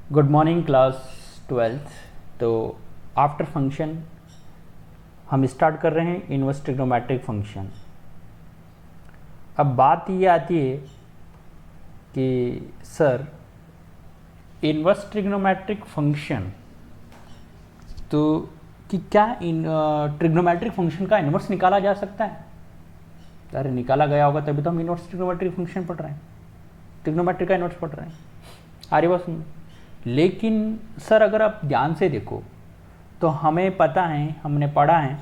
Good morning class 12th। तो after function हम start कर रहे हैं इनवर्स ट्रिग्नोमेट्रिक फंक्शन। अब बात ये आती है कि सर इनवर्स ट्रिग्नोमेट्रिक फंक्शन तो कि क्या इन ट्रिग्नोमेट्रिक फंक्शन का इनवर्स निकाला जा सकता है। अरे निकाला गया होगा तभी तो हम इनवर्स ट्रिग्नोमेट्रिक फंक्शन पढ़ रहे हैं, ट्रिग्नोमेट्रिक का इनवर्स पढ़ रहे हैं। अरे बस, लेकिन सर अगर आप ध्यान से देखो तो हमें पता है, हमने पढ़ा है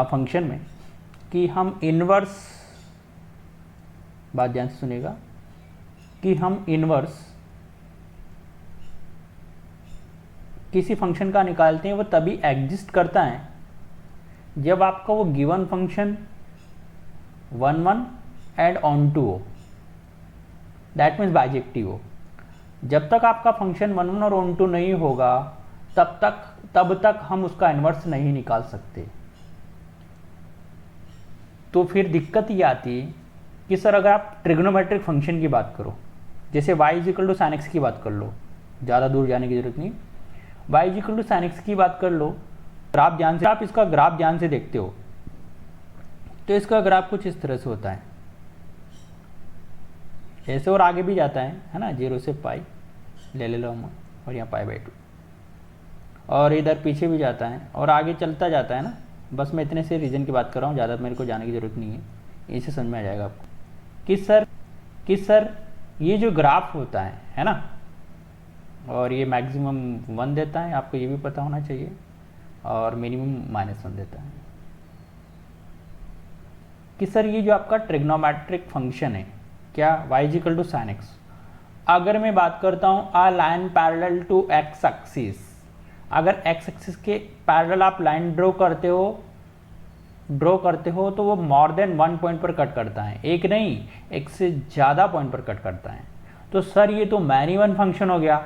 फंक्शन में कि हम इनवर्स, बात ध्यान से सुनिएगा, कि हम इनवर्स किसी फंक्शन का निकालते हैं वो तभी एग्जिस्ट करता है जब आपका वो given function 1 and onto हो, दैट मीन्स बाइजेक्टिव हो। जब तक आपका फंक्शन 1 और ऑन टू नहीं होगा तब तक हम उसका इन्वर्स नहीं निकाल सकते। तो फिर दिक्कत ये आती है कि सर अगर आप ट्रिग्नोमेट्रिक फंक्शन की बात करो, जैसे y = sin x की बात कर लो, ज़्यादा दूर जाने की जरूरत नहीं, y = sin x की बात कर लो। ग्राफ ध्यान से, आप इसका ग्राफ ध्यान से देखते हो तो इसका ग्राफ कुछ इस तरह से होता है, ऐसे और आगे भी जाता है ना, 0 से पाई ले लो हम, और यहाँ π/2, और इधर पीछे भी जाता है और आगे चलता जाता है ना। बस मैं इतने से रीजन की बात कर रहा हूँ, ज़्यादा मेरे को जाने की ज़रूरत नहीं है, इसे समझ में आ जाएगा आपको कि सर ये जो ग्राफ होता है ना, और ये मैक्सिमम 1 देता है, आपको ये भी पता होना चाहिए, और मिनिमम -1 देता है। कि सर ये जो आपका ट्रिग्नोमेट्रिक फंक्शन है, क्या y = sin x, अगर मैं बात करता हूँ a line parallel to x axis, अगर x एक्सिस के पैरेलल आप लाइन ड्रॉ करते हो तो वो मोर देन 1 पॉइंट पर कट करता है, एक नहीं एक से ज़्यादा पॉइंट पर कट करता है। तो सर ये तो मैनी वन फंक्शन हो गया।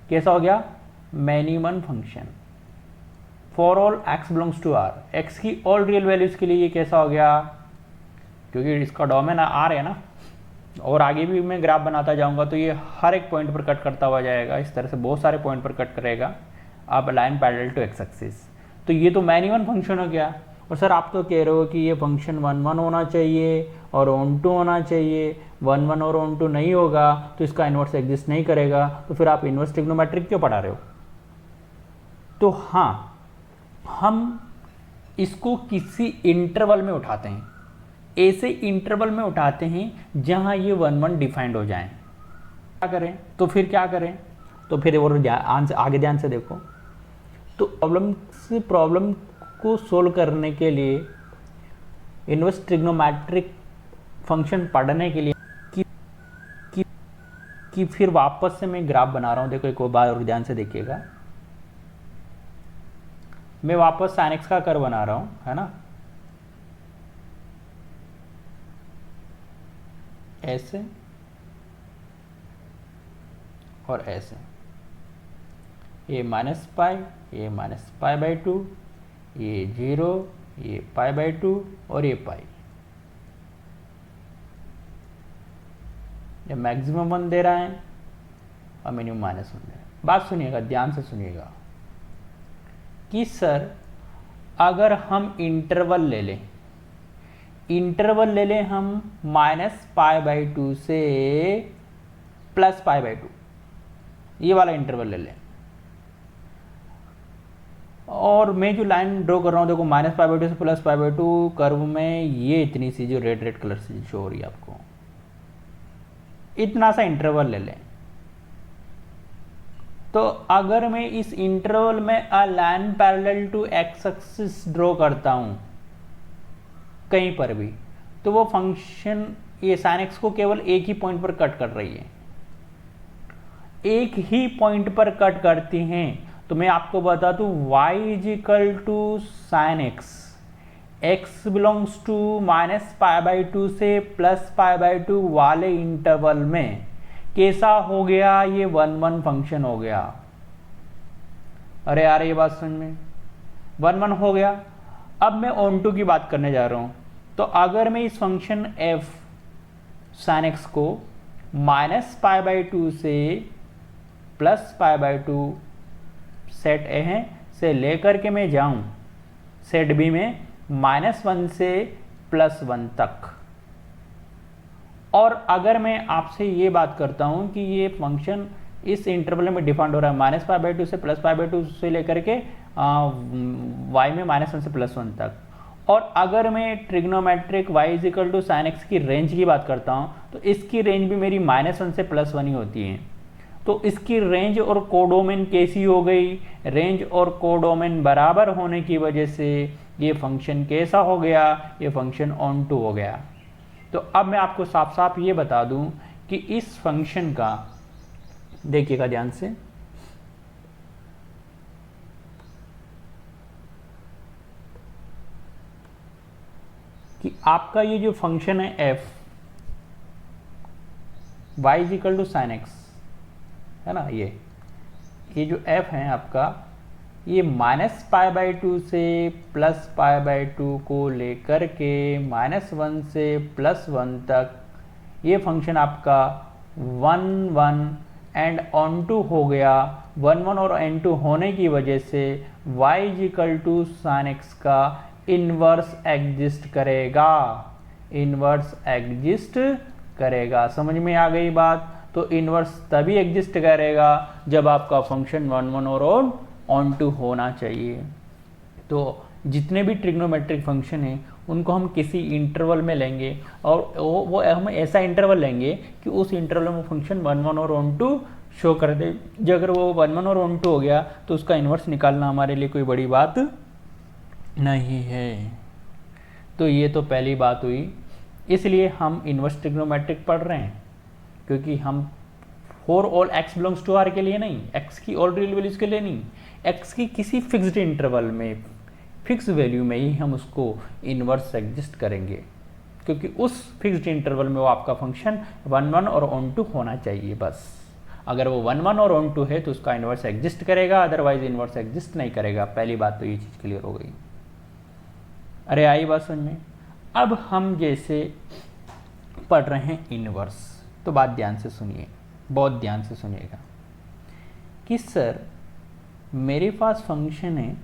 कैसा हो गया? Many one function for all x belongs to r, x की ऑल रियल वैल्यूज़ के लिए ये कैसा हो गया, क्योंकि इसका डोमेन r है ना, और आगे भी मैं ग्राफ बनाता जाऊंगा तो ये हर एक पॉइंट पर कट करता हुआ जाएगा, इस तरह से बहुत सारे पॉइंट पर कट करेगा अब line parallel to x axis. तो ये तो मैनी वन फंक्शन हो गया। और सर आप तो कह रहे हो कि ये फंक्शन 1 होना चाहिए और ऑन टू होना चाहिए, 1 और ऑन टू नहीं होगा तो इसका इन्वर्स एग्जिस्ट नहीं करेगा, तो फिर आप इन्वर्स ट्रिग्नोमेट्रिक क्यों पढ़ा रहे हो? तो हाँ, हम इसको किसी इंटरवल में उठाते हैं, ऐसे इंटरवल में उठाते हैं जहां ये 1 डिफाइंड हो जाए। क्या करें? तो फिर क्या करें? तो फिर और आगे ध्यान से देखो, तो प्रॉब्लम को सोल्व करने के लिए इनवर्स ट्रिग्नोमेट्रिक फंक्शन पढ़ने के लिए कि फिर वापस से मैं ग्राफ बना रहा हूं। देखो एक बार और ध्यान से देखिएगा, मैं वापस sin x का कर्व बना रहा हूं, है ना, ऐसे और ऐसे, ये -π, ये -π/2, ये 0, ये π/2 और ये π। ये मैक्सिमम 1 दे रहा है और मिनिमम -1 दे रहा है। बात सुनिएगा, ध्यान से सुनिएगा कि सर अगर हम इंटरवल ले लें हम -π/2 से +π/2, ये वाला इंटरवल ले लें, और मैं जो लाइन ड्रॉ कर रहा हूँ देखो -π/2 से +π/2 कर्व में, ये इतनी सी जो रेड कलर से शो हो रही है आपको, इतना सा इंटरवल ले लें। तो अगर मैं इस इंटरवल में a line parallel to x axis draw करता हूं कहीं पर भी, तो वो फंक्शन ये sin x को केवल एक ही पॉइंट पर कट कर रही है, एक ही पॉइंट पर कट करती हैं। तो मैं आपको बता दूं y = sin x, x belongs to -π/2 से +π/2 वाले इंटरवल में कैसा हो गया, ये 1 फंक्शन हो गया। अरे यार ये बात समझ में, 1 हो गया। अब मैं ऑन टू की बात करने जा रहा हूं, तो अगर मैं इस फंक्शन f sin x को -π/2 से plus pi by two set ए है से लेकर के मैं जाऊं सेट बी में -1 से +1 तक। और अगर मैं आपसे ये बात करता हूं कि ये फंक्शन इस इंटरवल में डिफाइंड हो रहा है -π/2 से +π/2 से लेकर के y में -1 से +1 तक, और अगर मैं ट्रिग्नोमेट्रिक y = sin x की रेंज की बात करता हूं तो इसकी रेंज भी मेरी -1 से +1 ही होती है। तो इसकी रेंज और कोडोमेन कैसी हो गई? रेंज और कोडोमेन बराबर होने की वजह से ये फंक्शन कैसा हो गया? ये फंक्शन ऑन टू हो गया। तो अब मैं आपको साफ साफ ये बता दूं कि इस फंक्शन का, देखिएगा ध्यान से, कि आपका ये जो फंक्शन है f y = sin x है ना, ये जो f है आपका, ये -π/2 से +π/2 को लेकर के -1 से +1 तक ये फंक्शन आपका 1 1 एंड ऑन टू हो गया। 1 1 और एन टू होने की वजह से y = sin x का इन्वर्स एग्जिस्ट करेगा, इन्वर्स एग्जिस्ट करेगा। समझ में आ गई बात? तो इन्वर्स तभी एग्जिस्ट करेगा जब आपका फंक्शन 1 1 और ऑन टू होना चाहिए। तो जितने भी ट्रिग्नोमेट्रिक फंक्शन हैं उनको हम किसी इंटरवल में लेंगे, और वो हम ऐसा इंटरवल लेंगे कि उस इंटरवल में फंक्शन 1 1 और ऑन टू शो कर दे। जो अगर वो 1 1 और ऑन टू हो गया तो उसका इन्वर्स निकालना हमारे लिए कोई बड़ी बात नहीं है। तो ये तो पहली बात हुई, इसलिए हम इन्वर्स ट्रिग्नोमेट्रिक पढ़ रहे हैं, क्योंकि हम for all x belongs to r के लिए नहीं, x की ऑल रियल वैल्यूज के लिए नहीं, x की किसी फिक्स्ड इंटरवल में फिक्स वैल्यू में ही हम उसको इन्वर्स एग्जिस्ट करेंगे, क्योंकि उस फिक्स्ड इंटरवल में वो आपका फंक्शन 1 1 और ऑन टू होना चाहिए बस। अगर वो 1 1 और ऑन टू है तो उसका इन्वर्स एग्जिस्ट करेगा, अदरवाइज इन्वर्स एग्जिस्ट नहीं करेगा। पहली बात तो ये चीज़ क्लियर हो गई। अरे आई बात समझ में? अब हम जैसे पढ़ रहे हैं इन्वर्स, तो बात ध्यान से सुनिए, बहुत ध्यान से सुनिएगा कि सर मेरे पास फंक्शन है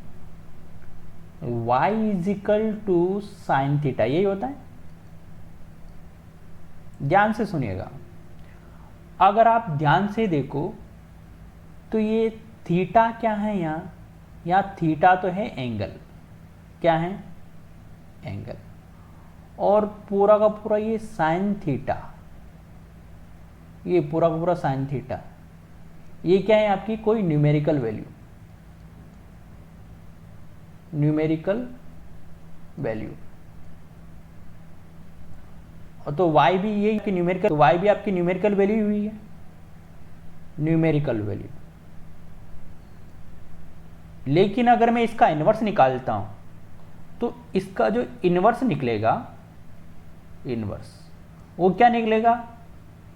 y = sin थीटा, यही होता है। ध्यान से सुनिएगा, अगर आप ध्यान से देखो तो ये थीटा क्या है? यहाँ थीटा तो है एंगल, क्या है? एंगल। और पूरा का पूरा ये साइन थीटा, ये पूरा का पूरा साइन थीटा, ये क्या है? आपकी कोई न्यूमेरिकल वैल्यू, न्यूमेरिकल वैल्यू। और तो y भी ये कि न्यूमेरिकल, तो y भी आपकी न्यूमेरिकल वैल्यू हुई है, न्यूमेरिकल वैल्यू। लेकिन अगर मैं इसका इन्वर्स निकालता हूं तो इसका जो इन्वर्स निकलेगा, इन्वर्स वो क्या निकलेगा?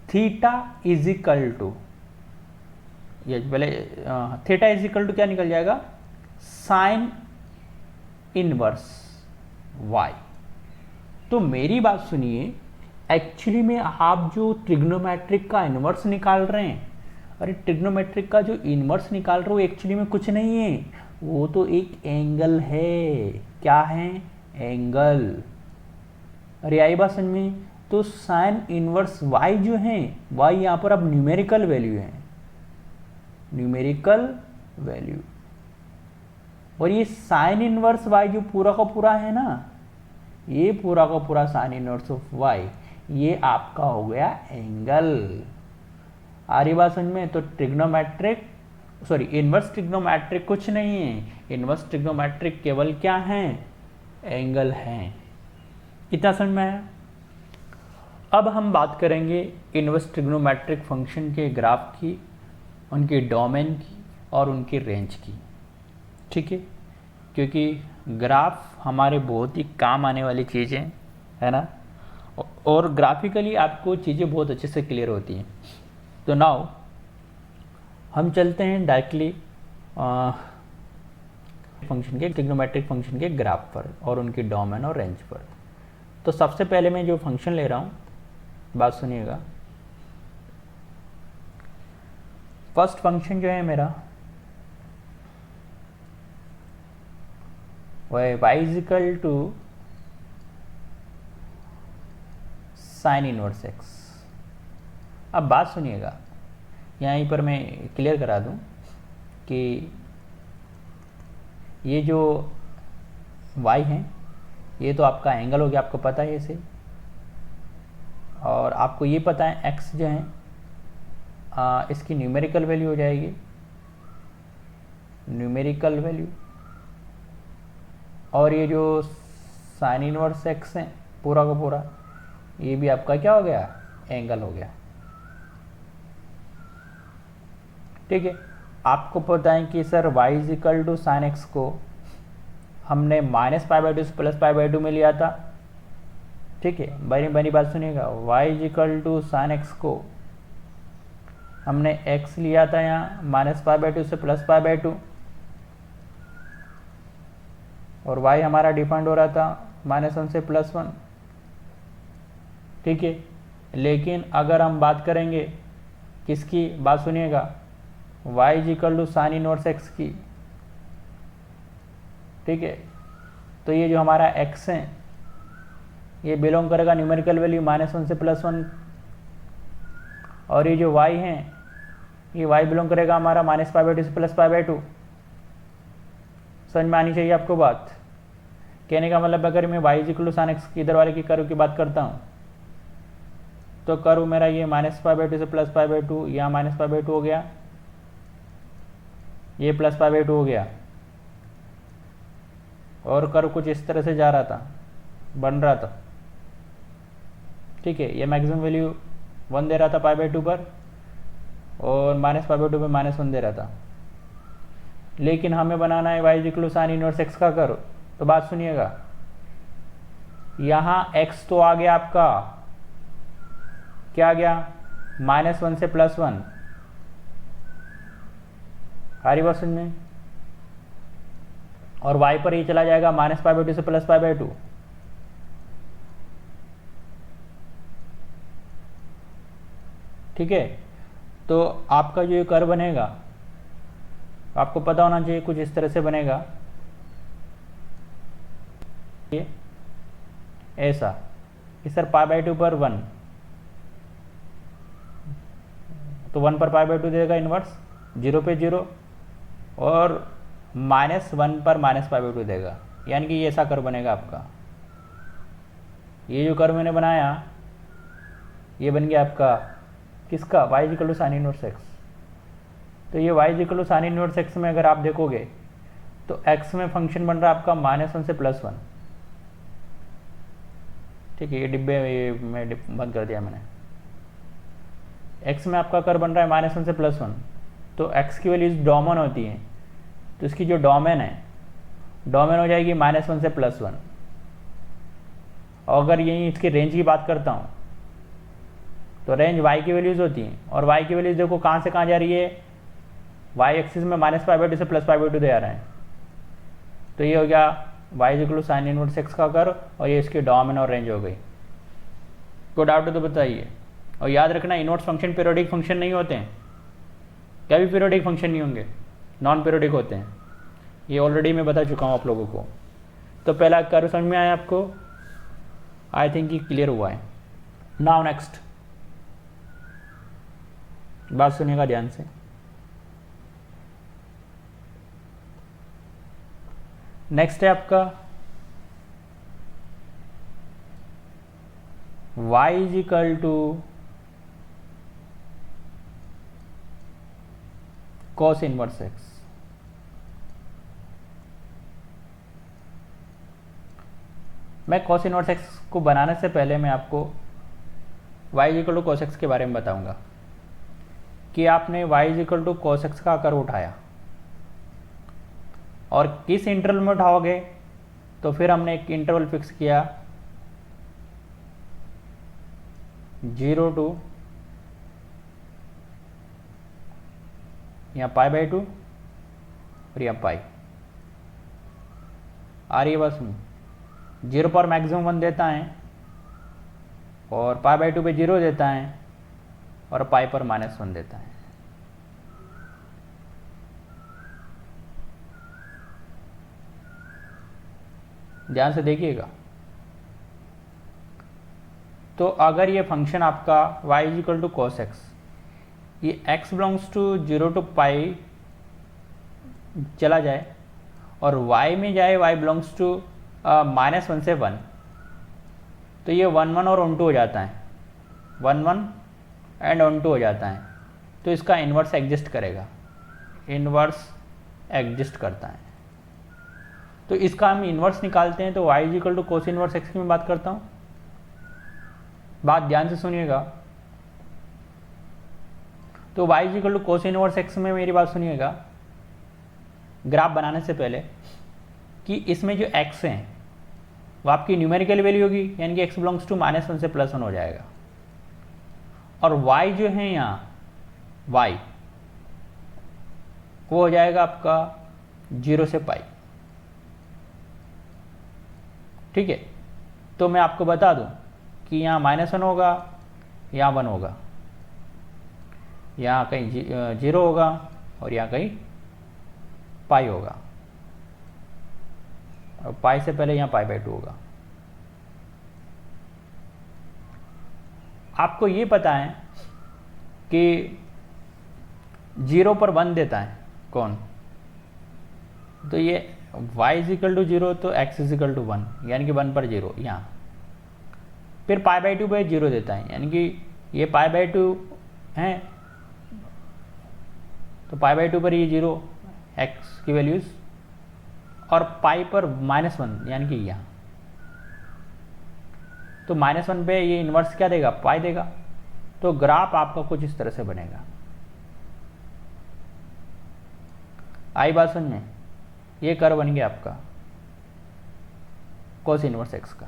थीटा = ये पहले थीटा = क्या निकल जाएगा? Sine inverse y। तो मेरी बात सुनिए, एक्चुअली में आप जो ट्रिग्नोमेट्रिक का इन्वर्स निकाल रहे हैं, अरे ट्रिग्नोमेट्रिक का जो इन्वर्स निकाल रहे हो एक्चुअली में कुछ नहीं है, वो तो एक एंगल है। क्या है? एंगल। अरे आई बात समझ में? तो साइन इनवर्स y जो है, y यहाँ पर अब न्यूमेरिकल वैल्यू है, न्यूमेरिकल वैल्यू। और ये साइन इनवर्स y जो पूरा का पूरा है ना, ये पूरा का पूरा साइन इनवर्स ऑफ y, ये आपका हो गया एंगल। आ रही बात समझ में? तो ट्रिग्नोमेट्रिक, सॉरी इनवर्स ट्रिग्नोमेट्रिक कुछ नहीं है, इनवर्स ट्रिग्नोमेट्रिक केवल क्या है? एंगल है। इतना समझ में आया? अब हम बात करेंगे इनवर्स ट्रिग्नोमेट्रिक फंक्शन के ग्राफ की, उनके डोमेन की और उनकी रेंज की। ठीक है, क्योंकि ग्राफ हमारे बहुत ही काम आने वाली चीज़ें है ना, और ग्राफिकली आपको चीज़ें बहुत अच्छे से क्लियर होती हैं। तो नाउ हम चलते हैं डायरेक्टली फंक्शन के, ट्रिग्नोमेट्रिक फंक्शन के ग्राफ पर और उनकी डोमेन और रेंज पर। तो सबसे पहले मैं जो फंक्शन ले रहा हूँ, बात सुनिएगा, फर्स्ट फंक्शन जो है मेरा वह है y is equal to sine inverse x। अब बात सुनिएगा, यहीं पर मैं क्लियर करा दूं कि ये जो y है ये तो आपका एंगल हो गया, आपको पता है इसे, और आपको ये पता है x जो है इसकी न्यूमेरिकल वैल्यू हो जाएगी, न्यूमेरिकल वैल्यू, और ये जो साइन इनवर्स x है पूरा का पूरा ये भी आपका क्या हो गया, एंगल हो गया। ठीक है, आपको पता है कि sir y is equal to sine x को हमने -π/2 से +π/2 में लिया था। ठीक है, बनी बात सुनिएगा, y is equal to sine x को हमने x लिया था यहाँ -π/2 से +π/2, और y हमारा डिपेंड हो रहा था -1 से +1। ठीक है, लेकिन अगर हम बात करेंगे किसकी, बात सुनिएगा, y is equal to sine inverse x की। ठीक है, तो ये जो हमारा x है ये बिलोंग करेगा न्यूमेरिकल वैल्यू -1 से +1, और ये जो y है ये y बिलोंग करेगा हमारा -π/2 से +π/2। समझ में आनी चाहिए आपको बात। कहने का मतलब अगर मैं y is equal to sine x की इधर वाले की कर्व की बात करता हूँ तो कर्व मेरा ये -π/2 से +π/2, यहाँ -π/2 हो गया, ये +π/2 हो गया, और कर्व कुछ इस तरह से जा रहा था, बन रहा था। ठीक है, ये मैक्सिमम वैल्यू 1 दे रहा था π/2 पर, और -π/2 पे -1 दे रहा था। लेकिन हमें बनाना है y is equal to sine inverse x का कर्व। तो बात सुनिएगा, यहाँ x तो आ गया आपका, क्या आ गया, -1 से +1, हरी बात समझ में, और y पर ये चला जाएगा -π/2 से +π/2। ठीक है, तो आपका जो ये कर्व बनेगा आपको पता होना चाहिए कुछ इस तरह से बनेगा, ये ऐसा कि सर π/2 पर 1, तो 1 पर π/2 देगा इनवर्स, 0 पे 0, और -1 पर -π/2 देगा, यानी कि ये ऐसा कर्व बनेगा आपका। ये जो कर्व मैंने बनाया ये बन गया आपका किसका, y is equal to sine inverse x। तो ये y is equal to sine inverse x में अगर आप देखोगे तो x में फंक्शन बन रहा है आपका -1 से +1। ठीक है, ये डिब्बे ये मैं बंद कर दिया मैंने। x में आपका कर्व बन रहा है -1 से +1, तो x की वैल्यू डोमेन होती है, तो इसकी जो डोमेन है, डोमेन हो जाएगी -1 से +1। और अगर यही इसकी रेंज की बात करता हूँ तो रेंज y की वैल्यूज़ होती हैं, और y की वैल्यूज़ देखो कहाँ से कहाँ जा रही है, y एक्सिस में -π/2 से +π/2 दे आ रहे हैं। तो ये हो गया y is equal to sine inverse x का कर्व, और ये इसकी डोमेन और रेंज हो गई। कोई डाउट हो तो बताइए। और याद रखना, इनवर्स फंक्शन पीरियोडिक फंक्शन नहीं होते हैं, कभी पीरियोडिक फंक्शन नहीं होंगे, नॉन पीरियोडिक होते हैं। ये ऑलरेडी मैं बता चुका हूँ आप लोगों को। तो पहला कर्व समझ में आया आपको, आई थिंक ये क्लियर हुआ है। नाउ नेक्स्ट बात सुनिएगा ध्यान से। नेक्स्ट है आपका y is equal to cos inverse x। मैं cos इनवर्स x को बनाने से पहले मैं आपको y is equal to cos x के बारे में बताऊंगा कि आपने y is equal to cos x का कर्व उठाया और किस इंटरवल में उठाओगे, तो फिर हमने एक इंटरवल फिक्स किया 0 टू यहाँ π/2 और यहाँ पाई आ रही है बस में। 0 पर मैक्सिमम 1 देता है और π/2 पे 0 देता है और पाई पर -1 देता है। ध्यान से देखिएगा। तो अगर ये फंक्शन आपका y is equal to cos x, ये x belongs to 0 to pi चला जाए और y में जाए y बिलोंग्स टू -1 से 1, तो ये 1 1 और 1 2 हो जाता है, 1 1 एंड 1 2 हो जाता है। तो इसका इन्वर्स एग्जिस्ट करेगा, इन्वर्स एग्जिस्ट करता है। तो इसका हम इन्वर्स निकालते हैं, तो y is equal to cos inverse x की मैं बात करता हूँ। बात ध्यान से सुनिएगा। तो y is equal to cos inverse x में मेरी बात सुनिएगा, ग्राफ बनाने से पहले, कि इसमें जो x हैं वो आपकी न्यूमेरिकल वैल्यू होगी, यानी कि x बिलोंग्स टू -1 से +1 हो जाएगा, और y जो है यहाँ y वो हो जाएगा आपका 0 से पाई। ठीक है, तो मैं आपको बता दूं कि यहाँ -1 होगा, यहाँ 1 होगा, यहाँ कहीं 0 होगा और यहाँ कहीं पाई होगा, और पाई से पहले यहाँ π/2 होगा। आपको ये पता है कि 0 पर 1 देता है कौन, तो ये y इज इक्वल टू 0 तो x इज इक्वल टू 1, यानी कि 1 पर 0 यहाँ। फिर π/2 पे 0 देता है, यानी कि ये π/2 है, तो π/2 पर ये 0 x की वैल्यूज, और पाई पर -1 यानी कि यहाँ, तो -1 पे ये इन्वर्स क्या देगा, पाई देगा। तो ग्राफ आपका कुछ इस तरह से बनेगा। आई बात समझ में? ये कर्व बन गया आपका कोस इनवर्स एक्स का।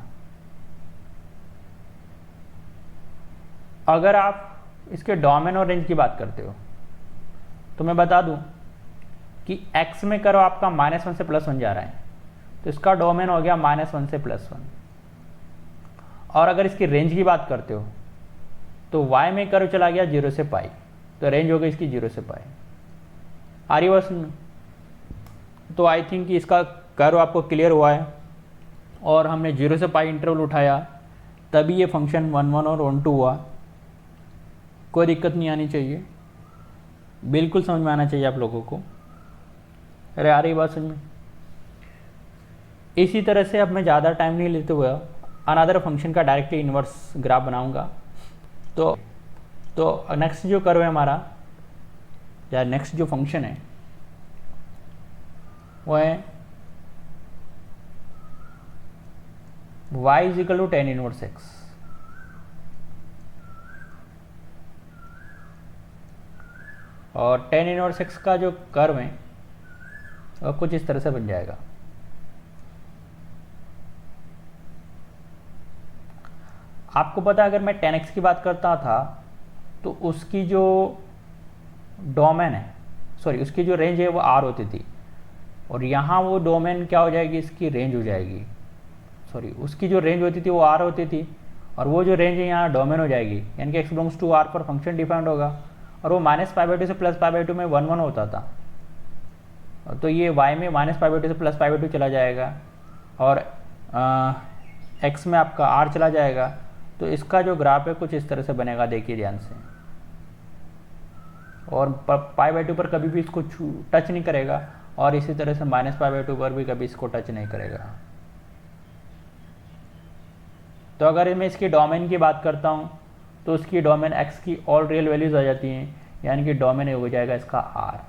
अगर आप इसके डोमेन और रेंज की बात करते हो तो मैं बता दूं कि x में कर्व आपका -1 से +1 जा रहा है, तो इसका डोमेन हो गया -1 से +1। और अगर इसकी रेंज की बात करते हो तो y में कर्व चला गया 0 से पाई, तो रेंज हो गई इसकी 0 से पाई। आ रही बात समझ? तो आई थिंक कि इसका कर्व आपको क्लियर हुआ है, और हमने 0 से पाई इंटरवल उठाया तभी ये फंक्शन 1 1 और 1 2 हुआ। कोई दिक्कत नहीं आनी चाहिए, बिल्कुल समझ में आना चाहिए आप लोगों को। अरे आ रही बात समझ में? इसी तरह से अब मैं ज़्यादा टाइम नहीं लेते हुए अनदर फंक्शन का डायरेक्टली इन्वर्स ग्राफ बनाऊंगा। तो नेक्स्ट जो कर्व है हमारा, या नेक्स्ट जो फंक्शन है वो है y is equal to tan inverse x। और tan इनवर्स x का जो कर्व है वो कुछ इस तरह से बन जाएगा। आपको पता है अगर मैं tan x की बात करता था तो उसकी जो डोमेन है, सॉरी उसकी जो रेंज है वो r होती थी, और यहाँ वो डोमेन क्या हो जाएगी, इसकी रेंज हो जाएगी। सॉरी उसकी जो रेंज होती थी वो r होती थी, और वो जो रेंज है यहाँ डोमेन हो जाएगी, यानी कि x बिलोंग्स टू r पर फंक्शन डिफाइंड होगा, और वो -π/2 से +π/2 में 1 1 होता था। तो ये y में -π/2 से +π/2 चला जाएगा, और x में आपका r चला जाएगा। तो इसका जो ग्राफ है कुछ इस तरह से बनेगा, देखिए ध्यान से। और π/2 पर कभी भी इसको टच नहीं करेगा, और इसी तरह से -π/2 पर भी कभी इसको टच नहीं करेगा। तो अगर मैं इसकी डोमेन की बात करता हूँ तो उसकी डोमेन x की ऑल रियल वैल्यूज आ जाती हैं, यानी कि डोमेन हो जाएगा इसका r।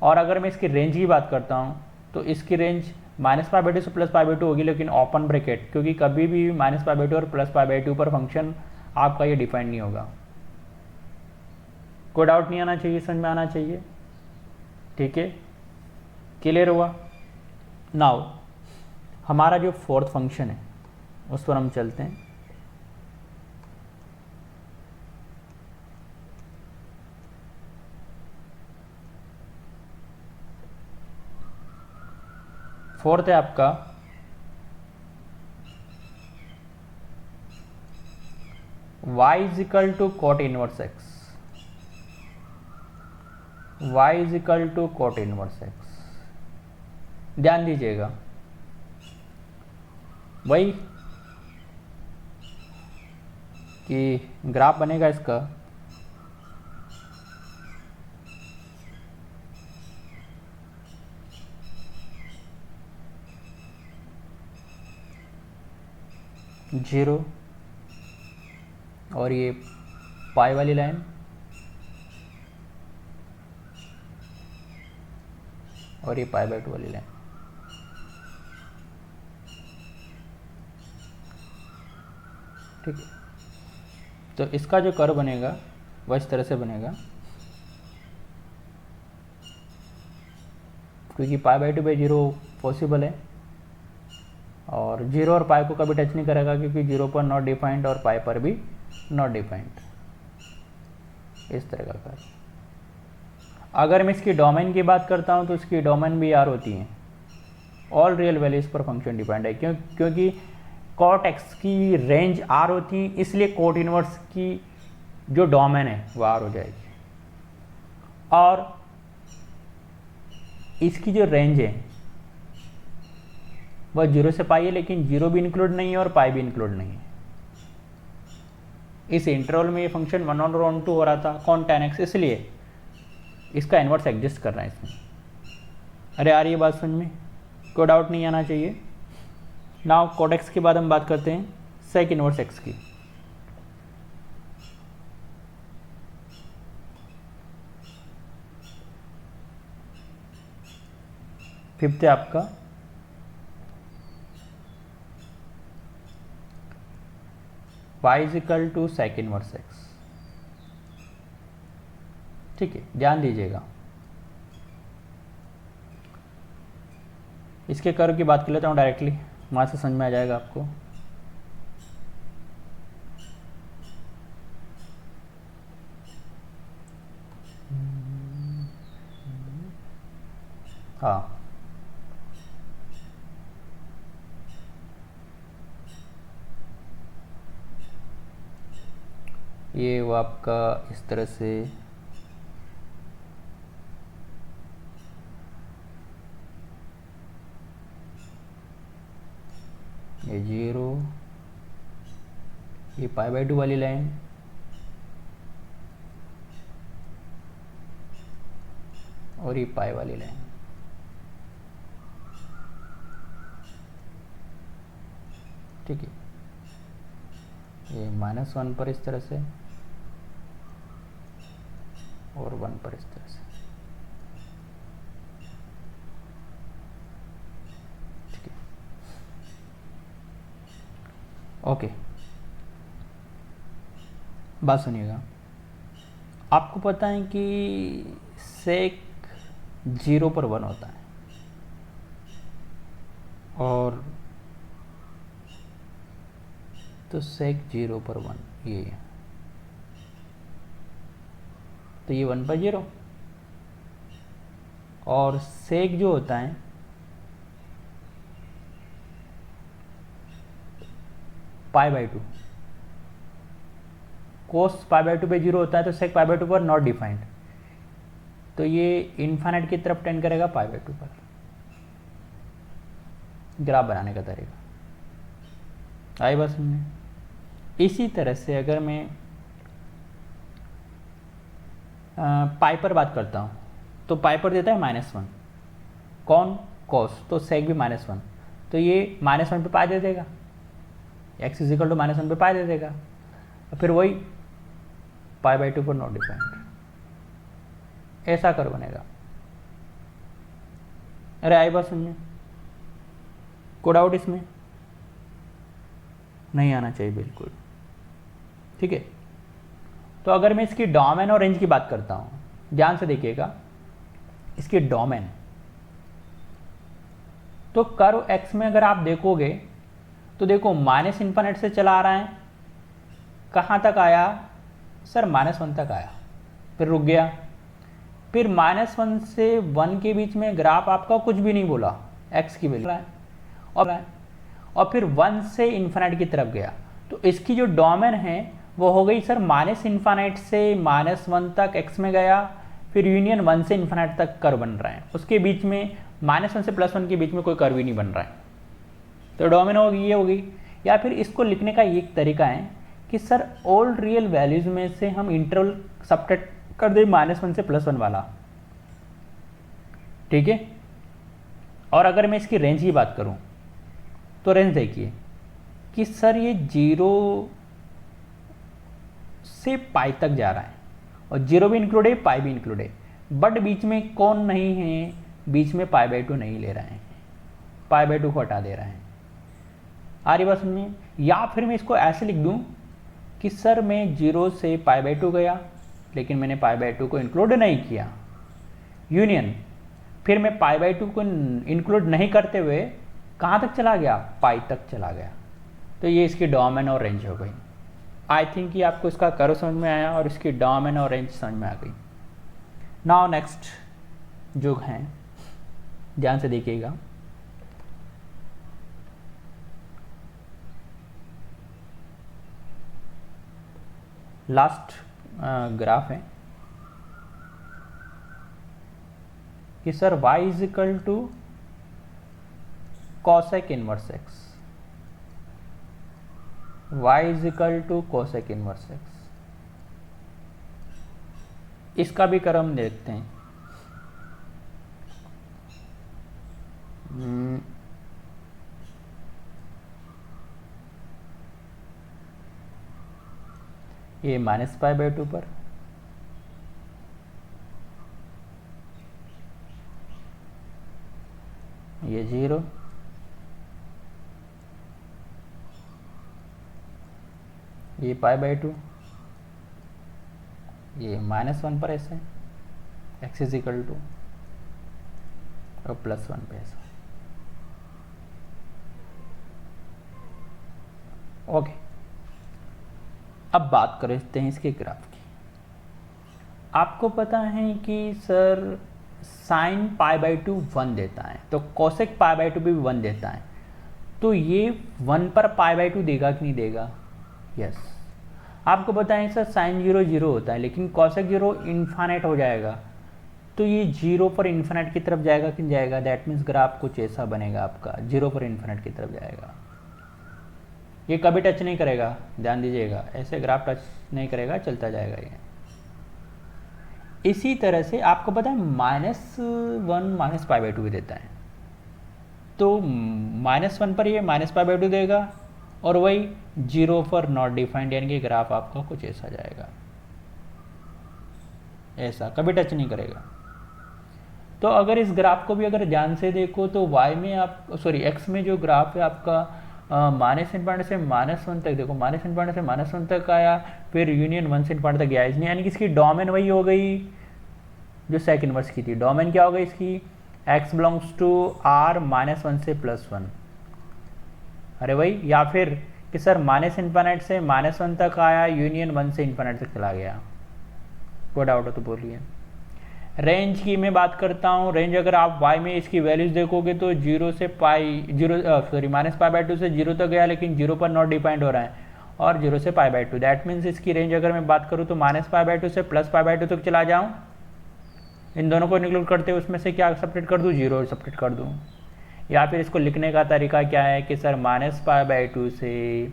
और अगर मैं इसकी रेंज की बात करता हूँ तो इसकी रेंज -π/2 से +π/2 होगी, लेकिन ओपन ब्रैकेट, क्योंकि कभी भी -π/2 और +π/2 पर फंक्शन आपका ये डिफाइंड नहीं होगा। कोई डाउट नहीं आना चाहिए, समझ में आना चाहिए। ठीक है, क्लियर हुआ? नाउ हमारा जो फोर्थ फंक्शन है उस पर हम चलते हैं। फोर्थ है आपका y is equal to cot inverse x। y is equal to cot inverse x। ध्यान दीजिएगा, वही कि ग्राफ बनेगा इसका जीरो और ये पाई वाली लाइन और ये पाई बाय 2 वाली लाइन। ठीक है, तो इसका जो कर्व बनेगा वह इस तरह से बनेगा, क्योंकि पाई बाय 2 बाई 0 पॉसिबल है और 0 और पाई को कभी टच नहीं करेगा, क्योंकि 0 पर नॉट डिफाइंड और पाई पर भी नॉट डिफाइंड। इस तरह का कर्व। अगर मैं इसकी डोमेन की बात करता हूँ तो इसकी डोमेन भी आर होती है, ऑल रियल वैल्यूज पर फंक्शन डिपेंड है, क्योंकि कॉट एक्स की रेंज आर होती है, इसलिए कोट इनवर्स की जो डोमेन है वो आर हो जाएगी। और इसकी जो रेंज है वह 0 से पाई है, लेकिन 0 भी इंक्लूड नहीं है और पाई भी इंक्लूड नहीं है। इस इंटरवल में ये फंक्शन 1/2 हो रहा था कौन tan x, इसलिए इसका इन्वर्स एग्जिस्ट कर रहा है इसमें। अरे आ रही है बात समझ में, कोई डाउट नहीं आना चाहिए। नाउ cot x के बाद हम बात करते हैं sec इनवर्स x की। फिफ्थ है आपका y is equal to sec inverse x। ठीक है, ध्यान दीजिएगा। इसके कर्व की बात कर लेता हूँ डायरेक्टली, वहाँ से समझ में आ जाएगा आपको। हाँ, ये वो आपका इस तरह से ये 0, ये पाई बाय 2 वाली लाइन और ये पाई वाली लाइन। ठीक है, ये -1 पर इस तरह से और 1 पर इस तरह से। ठीक है, ओके, बात सुनिएगा। आपको पता है कि सेक 0 पर 1 होता है और तो सेक 0 पर 1 ये है, तो ये 1 पर 0 और सेक जो होता है pi by 2, cos pi by 2 पे 0 होता है, तो सेक पाई बाय 2 पर नॉट डिफाइंड, तो ये इन्फाइनाइट की तरफ टेंड करेगा पाई बाय 2 पर। ग्राफ बनाने का तरीका आई बस में। इसी तरह से अगर मैं पाई पर बात करता हूँ तो पाई पर देता है -1, कौन कॉस, तो सेक भी -1, तो ये -1 पे पाई दे देगा, x इज इक्वल टू -1 पे पाई दे देगा, और फिर वही पाई बाय 2 पर नॉट डिफाइंड। ऐसा कर बनेगा। अरे आई बात समझे, कोई डाउट इसमें नहीं आना चाहिए बिल्कुल। ठीक है, तो अगर मैं इसकी डोमेन और रेंज की बात करता हूँ, ध्यान से देखिएगा, इसकी डोमेन तो कर्व x में अगर आप देखोगे तो देखो -∞ से चला आ रहा है, कहाँ तक आया सर, -1 तक आया, फिर रुक गया, फिर -1 से 1 के बीच में ग्राफ आपका कुछ भी नहीं बोला, x की वैल्यू और फिर 1 से इन्फिनिटी की तरफ गया, तो इसकी जो डोमेन है वो हो गई सर -∞ से -1 तक x में गया, फिर यूनियन 1 से इन्फिनिटी तक कर्व बन रहा है, उसके बीच में -1 से +1 के बीच में कोई कर्व ही नहीं बन रहा है। तो डोमेन होगी ये होगी। या फिर इसको लिखने का एक तरीका है कि सर ऑल रियल वैल्यूज में से हम इंटरवल सबट्रैक्ट कर दें -1 से +1 वाला, ठीक है। और अगर मैं इसकी रेंज की बात करूं तो रेंज देखिए कि सर ये 0 से पाई तक जा रहा है, और 0 भी इंक्लूड है, पाई भी इंक्लूड है, बट बीच में कौन नहीं है, बीच में π/2 नहीं ले रहे हैं, π/2 को हटा दे रहे हैं। आ रही बात समझ में? या फिर मैं इसको ऐसे लिख दूं कि सर मैं 0 से π/2 गया, लेकिन मैंने π/2 को इंक्लूड नहीं किया, यूनियन फिर मैं π/2 को इंक्लूड नहीं करते हुए कहाँ तक चला गया, पाई तक चला गया। तो ये इसकी डोमेन और रेंज हो गई। आई थिंक कि आपको इसका कर्व समझ में आया और इसकी डोमेन और रेंज समझ में आ गई। नाउ नेक्स्ट जो हैं ध्यान से देखिएगा, लास्ट ग्राफ है कि sir y is equal to cosec inverse x, y is equal to cosec inverse x। इसका भी क्रम देखते हैं। ये -π/2 पर, ये 0, ये π/2, ये -1 पर ऐसे, x इज इक्वल टू और +1 पे ऐसा। ओके, अब बात करते हैं इसके ग्राफ की। आपको पता है कि सर साइन π/2 1 देता है, तो कोसेक π/2 भी 1 देता है, तो ये 1 पर π/2 देगा कि नहीं देगा? यस। आपको पता है सर साइन 0 0 होता है, लेकिन कोसेक 0 इन्फाइनाइट हो जाएगा, तो ये 0 पर इन्फाइनाइट की तरफ जाएगा कि नहीं जाएगा? दैट मीन्स ग्राफ कुछ ऐसा बनेगा आपका, 0 पर इन्फाइनाइट की तरफ जाएगा। ये कभी टच नहीं करेगा, ध्यान दीजिएगा, ऐसे ग्राफ टच नहीं करेगा, चलता जाएगा ये। इसी तरह से आपको पता है -1 -π/2 भी देता है, तो -1 पर ये -π/2 देगा, और वही 0 पर नॉट डिफाइंड, यानी कि ग्राफ आपका कुछ ऐसा जाएगा, ऐसा कभी टच नहीं करेगा। तो अगर इस ग्राफ को भी अगर ध्यान से देखो तो y में आप x में जो ग्राफ है आपका -∞ से -1 तक, देखो -∞ से -1 तक आया, फिर यूनियन 1 से ∞ तक गया, इसलिए यानी कि इसकी डोमेन वही हो गई जो सेक इनवर्स की थी। डोमेन क्या हो गई इसकी? x बिलोंग्स टू r -1 से +1। अरे वही, या फिर कि सर -∞ से -1 तक आया, यूनियन 1 से ∞ तक चला गया। कोई डाउट हो तो बोलिए। रेंज की मैं बात करता हूँ, रेंज अगर आप y में इसकी वैल्यूज देखोगे तो 0 से -π/2 से 0 तक गया, लेकिन 0 पर नॉट डिपेंड हो रहा है, और 0 से π/2। दैट मीन्स इसकी रेंज अगर मैं बात करूँ तो -π/2 से +π/2 तक चला जाऊँ, इन दोनों को इंक्लूड करते हुए उसमें से क्या सब्ट्रैक्ट कर दूँ? 0 सब्ट्रैक्ट कर दूँ। या फिर इसको लिखने का तरीका क्या है कि सर -π/2 से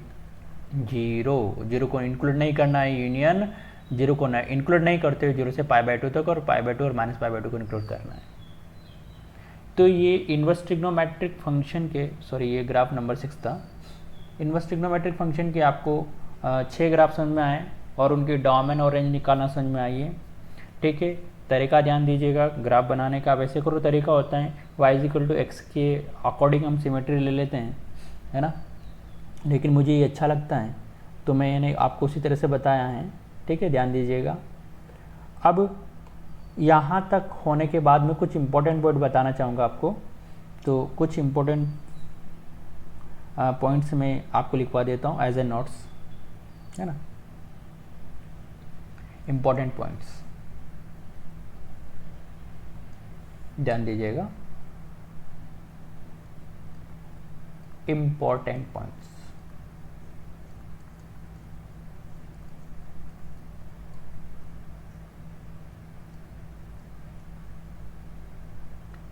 0 को इंक्लूड नहीं करना है, यूनियन 0 को इंक्लूड नहीं करते हुए 0 से π/2 तक, और π/2 और -π/2 को इंक्लूड करना है। तो ये इनवर्स ट्रिग्नोमेट्रिक फंक्शन के, सॉरी ये ग्राफ नंबर 6 था। इनवर्स ट्रिग्नोमेट्रिक फंक्शन के आपको 6 ग्राफ समझ में आए, और उनकी डोमेन और रेंज निकालना समझ में आई है, ठीक है। तरीका ध्यान दीजिएगा ग्राफ बनाने का, वैसे करो तरीका होता है y = x के अकॉर्डिंग हम सिमेट्री ले लेते हैं, है ना, लेकिन मुझे ये अच्छा लगता है तो मैंने आपको उसी तरह से बताया है, ठीक है, ध्यान दीजिएगा। अब यहाँ तक होने के बाद में कुछ इंपॉर्टेंट पॉइंट बताना चाहूँगा आपको, तो कुछ इंपॉर्टेंट पॉइंट्स मैं आपको लिखवा देता हूँ एज ए नोट्स, है ना। इंपॉर्टेंट पॉइंट्स ध्यान दीजिएगा, इंपॉर्टेंट पॉइंट्स।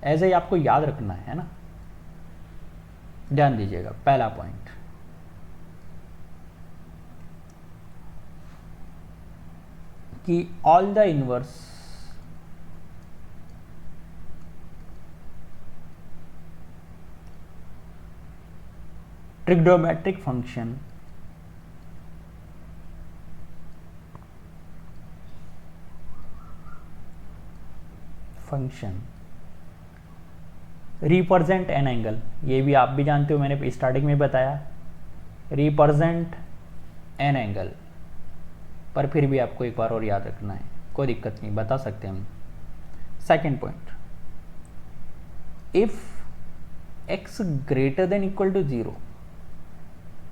ऐसे ही आपको याद रखना है ना। ध्यान दीजिएगा पहला पॉइंट, कि all the inverse trigonometric function represent an angle, ये भी आप भी जानते हो, मैंने स्टार्टिंग में बताया, रिप्रेजेंट एन एंगल, पर फिर भी आपको एक बार और याद रखना है, कोई दिक्कत नहीं, बता सकते हम। Second point, if x greater than equal to 0,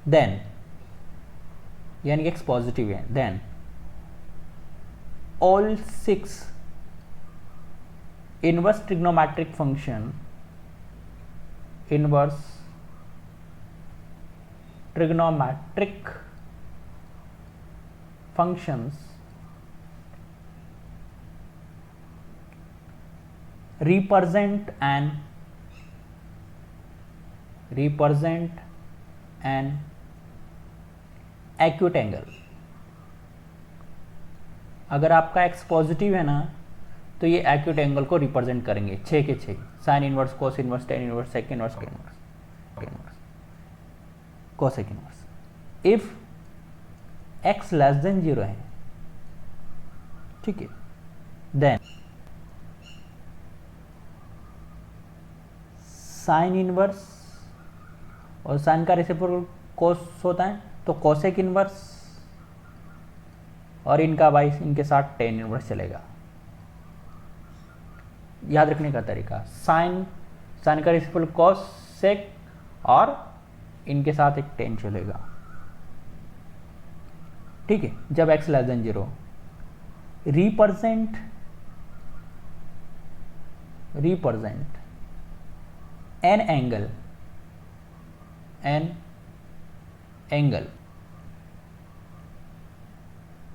then, यानी कि x पॉजिटिव है, then all 6 inverse trigonometric function, inverse trigonometric functions represent an acute angle। अगर आपका x पॉजिटिव है ना, तो ये एक्यूट एंगल को रिप्रेजेंट करेंगे 6 के 6, sine inverse, cos inverse, tan inverse, sec inverse, cosec inverse. If x less than 0 है, ठीक है, देन साइन इनवर्स, और साइन का रेसिप्रोकल कोस होता है, तो कोसेक इनवर्स, और इनका भाई इनके साथ टेन इनवर्स चलेगा। याद रखने का तरीका, साइन का रेसिप्रोकल कोसेक, और इनके साथ एक टेन चलेगा, ठीक है। जब x less than 0, represent an angle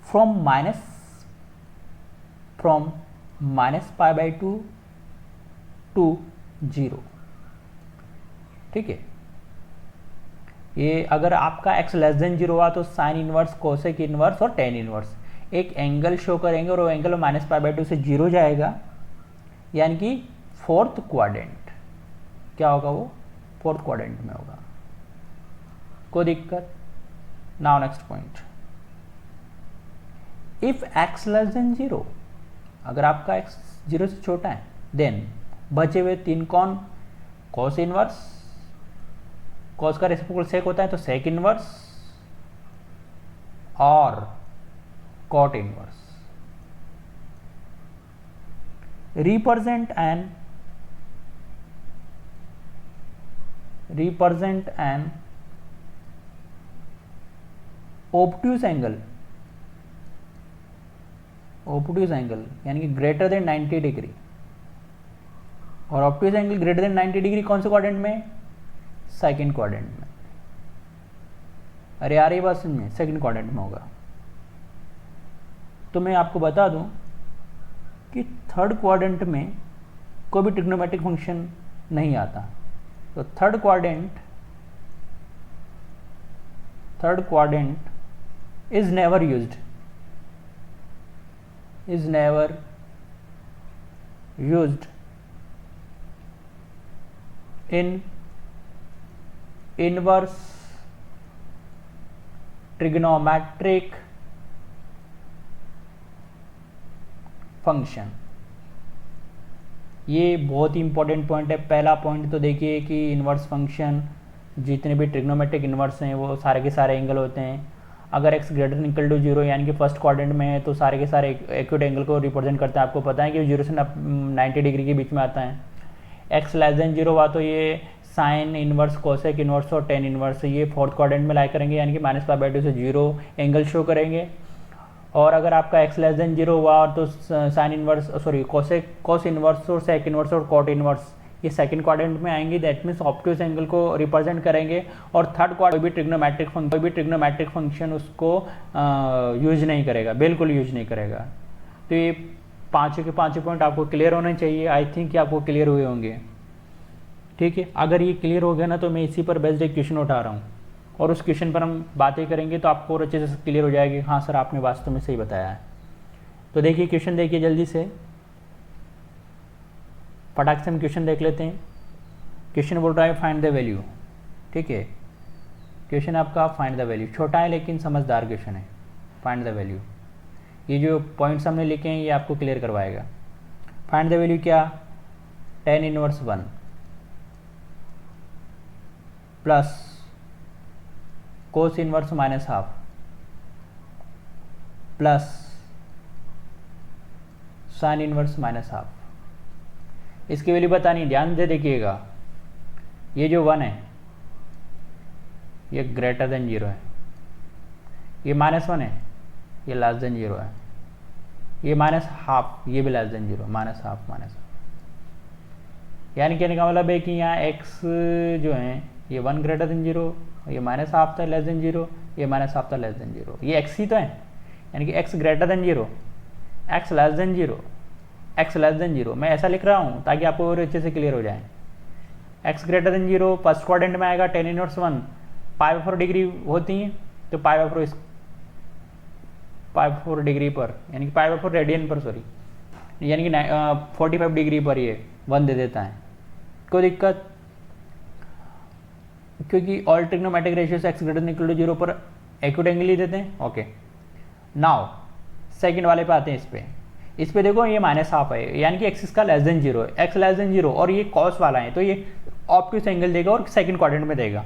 from -π/2 to 0, ठीक है। ये अगर आपका x लेस देन 0 हुआ तो साइन इनवर्स, कोसेक इनवर्स और टेन इनवर्स एक एंगल शो करेंगे, और वो एंगल -π/2 से 0 जाएगा, यानी कि फोर्थ क्वाड्रेंट। क्या होगा वो? फोर्थ क्वाड्रेंट में होगा। कोई दिक्कत? Now next point, if x less than 0, अगर आपका x 0 से छोटा है, देन बचे हुए तीन कौन? कॉस इनवर्स, कॉस का रेसिप्रोकल सेक होता है तो सेक इनवर्स, और cot inverse. Represent an obtuse angle, यानी कि ग्रेटर देन 90 डिग्री। और obtuse angle greater than 90 degree कौन से क्वाड्रेंट में? सेकंड क्वाड्रेंट में। अरे यार ये बात समझिए, सेकंड क्वाड्रेंट में होगा। तो मैं आपको बता दूं कि थर्ड क्वाड्रेंट में कोई भी ट्रिग्नोमेट्रिक फंक्शन नहीं आता। तो third quadrant is never used in inverse trigonometric function. ये बहुत ही इंपॉर्टेंट पॉइंट है। पहला पॉइंट तो देखिए कि इन्वर्स फंक्शन, जितने भी ट्रिग्नोमेट्रिक इन्वर्स हैं वो सारे के सारे एंगल होते हैं। अगर x greater than equal to 0 यानी कि फर्स्ट क्वाड्रेंट में है तो सारे के सारे एक्यूट एंगल को रिप्रेजेंट करते हैं। आपको पता है कि 0 से 90 डिग्री के बीच में आता है। x लेस देन 0 हुआ तो ये साइन इनवर्स, कोसेक इनवर्स और टेन इनवर्स ये फोर्थ क्वाड्रेंट में लाई करेंगे, यानी कि -π/2 से 0 एंगल शो करेंगे। और अगर आपका x लेस देन 0 हुआ तो sine inverse, sorry cos inverse और सेक इनवर्स और कॉट इनवर्स ये सेकंड क्वाड्रेंट में आएंगे। दैट मीन्स ऑब्ट्यूज एंगल को रिप्रेजेंट करेंगे। और थर्ड क्वाड्रेंट कोई भी ट्रिग्नोमेट्रिक फंक्शन उसको यूज नहीं करेगा, बिल्कुल यूज नहीं करेगा। तो ये पाँचों के पाँचों पॉइंट आपको क्लियर होने चाहिए। आई थिंक कि आपको क्लियर हुए होंगे, ठीक है, अगर ये क्लियर हो गया ना तो मैं इसी पर बेस्ड एक क्वेश्चन उठा रहा हूँ और उस क्वेश्चन पर हम बातें करेंगे तो आपको और अच्छे से क्लियर हो जाएगी, हाँ सर आपने वास्तव में सही बताया है। तो देखिए क्वेश्चन देखिए जल्दी से, फटाक से हम क्वेश्चन देख लेते हैं। क्वेश्चन बोल रहा है फाइंड द वैल्यू, ठीक है, क्वेश्चन आपका फाइंड द वैल्यू, छोटा है लेकिन समझदार क्वेश्चन है। फाइंड द वैल्यू, ये जो पॉइंट्स हमने लिखे हैं ये आपको क्लियर करवाएगा। फाइंड द वैल्यू क्या, tan inverse 1 plus cos inverse minus half plus sine inverse minus half. इसकी वैल्यू बतानी, ध्यान से देखिएगा, ये जो 1 है ये ग्रेटर देन 0 है, ये -1 है ये लेस देन 0 है, ये माइनस हाफ ये भी less than 0, minus half minus half. यानी कहने का मतलब है कि यहाँ x जो है ये 1 ग्रेटर देन 0, ये माइनस हाफ था लेस देन 0, ये माइनस हाफ था लेस देन 0, ये x ही तो है। यानी कि x greater then 0, x less than 0, x less than 0। मैं ऐसा लिख रहा हूँ ताकि आपको और अच्छे से क्लियर हो जाए। x greater then 0 first quadrant में आएगा tan इनवर्स 1, π/4 डिग्री होती हैं तो π/4 डिग्री पर, यानी कि π/4 रेडियन पर, सॉरी, यानी कि 45 डिग्री पर ये 1 दे देता है। कोई दिक्कत, क्योंकि all trigonometric ratios x greater than equal to 0 पर एक्यूट एंगल ही देते हैं। ओके, नाउ सेकंड वाले पे आते हैं। इस पे देखो ये माइनस हाफ है, यानी कि x इसका लेस देन 0 है, x लेस देन 0 और ये कॉस वाला है तो ये ऑब्ट्यूस एंगल देगा और सेकंड क्वाड्रेंट में देगा।